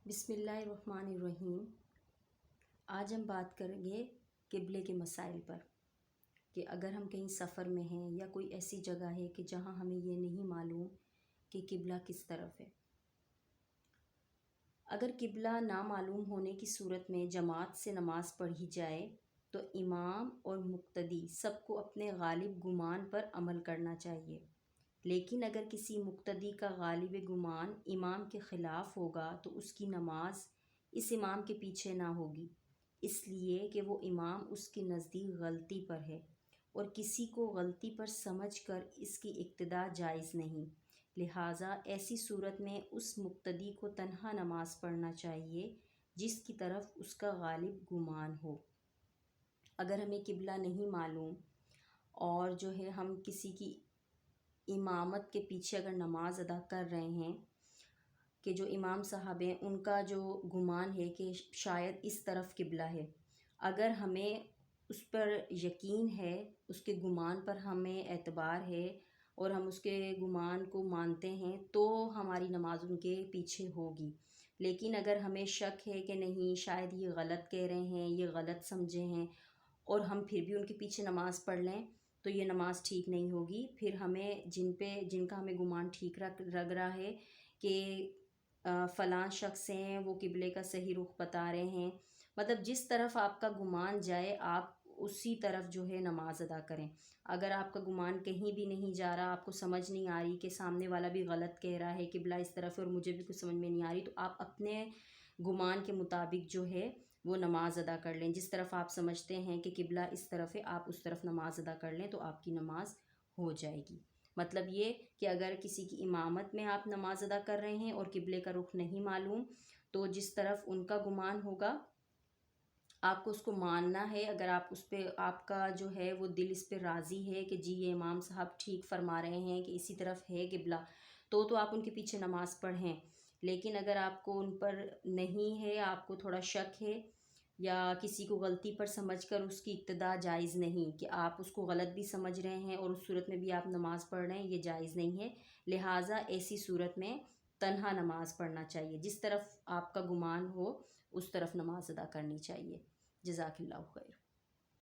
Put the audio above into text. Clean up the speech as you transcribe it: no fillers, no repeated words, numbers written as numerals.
بسم اللہ الرحمن الرحیم۔ آج ہم بات کریں گے قبلے کے مسائل پر کہ اگر ہم کہیں سفر میں ہیں یا کوئی ایسی جگہ ہے کہ جہاں ہمیں یہ نہیں معلوم کہ قبلہ کس طرف ہے۔ اگر قبلہ نامعلوم ہونے کی صورت میں جماعت سے نماز پڑھی جائے تو امام اور مقتدی سب کو اپنے غالب گمان پر عمل کرنا چاہیے، لیکن اگر کسی مقتدی کا غالب گمان امام کے خلاف ہوگا تو اس کی نماز اس امام کے پیچھے نہ ہوگی، اس لیے کہ وہ امام اس کے نزدیک غلطی پر ہے اور کسی کو غلطی پر سمجھ کر اس کی اقتداء جائز نہیں، لہٰذا ایسی صورت میں اس مقتدی کو تنہا نماز پڑھنا چاہیے جس کی طرف اس کا غالب گمان ہو۔ اگر ہمیں قبلہ نہیں معلوم اور جو ہے ہم کسی کی امامت کے پیچھے اگر نماز ادا کر رہے ہیں کہ جو امام صاحب ہیں ان کا جو گمان ہے کہ شاید اس طرف قبلہ ہے، اگر ہمیں اس پر یقین ہے، اس کے گمان پر ہمیں اعتبار ہے اور ہم اس کے گمان کو مانتے ہیں تو ہماری نماز ان کے پیچھے ہوگی، لیکن اگر ہمیں شک ہے کہ نہیں شاید یہ غلط کہہ رہے ہیں، یہ غلط سمجھے ہیں اور ہم پھر بھی ان کے پیچھے نماز پڑھ لیں تو یہ نماز ٹھیک نہیں ہوگی۔ پھر ہمیں جن کا ہمیں گمان ٹھیک لگ رہا ہے کہ فلاں شخص ہیں وہ قبلے کا صحیح رخ بتا رہے ہیں، مطلب جس طرف آپ کا گمان جائے آپ اسی طرف جو ہے نماز ادا کریں۔ اگر آپ کا گمان کہیں بھی نہیں جا رہا، آپ کو سمجھ نہیں آ رہی کہ سامنے والا بھی غلط کہہ رہا ہے، قبلہ اس طرف ہے اور مجھے بھی کچھ سمجھ میں نہیں آ رہی، تو آپ اپنے گمان کے مطابق جو ہے وہ نماز ادا کر لیں۔ جس طرف آپ سمجھتے ہیں کہ قبلہ اس طرف ہے آپ اس طرف نماز ادا کر لیں تو آپ کی نماز ہو جائے گی۔ مطلب یہ کہ اگر کسی کی امامت میں آپ نماز ادا کر رہے ہیں اور قبلے کا رخ نہیں معلوم تو جس طرف ان کا گمان ہوگا آپ کو اس کو ماننا ہے۔ اگر آپ اس پہ آپ کا جو ہے وہ دل اس پہ راضی ہے کہ جی یہ امام صاحب ٹھیک فرما رہے ہیں کہ اسی طرف ہے قبلہ تو آپ ان کے پیچھے نماز پڑھیں، لیکن اگر آپ کو ان پر نہیں ہے، آپ کو تھوڑا شک ہے یا کسی کو غلطی پر سمجھ کر اس کی اقتداء جائز نہیں کہ آپ اس کو غلط بھی سمجھ رہے ہیں اور اس صورت میں بھی آپ نماز پڑھ رہے ہیں، یہ جائز نہیں ہے، لہٰذا ایسی صورت میں تنہا نماز پڑھنا چاہیے، جس طرف آپ کا گمان ہو اس طرف نماز ادا کرنی چاہیے۔ جزاک اللہ خیر۔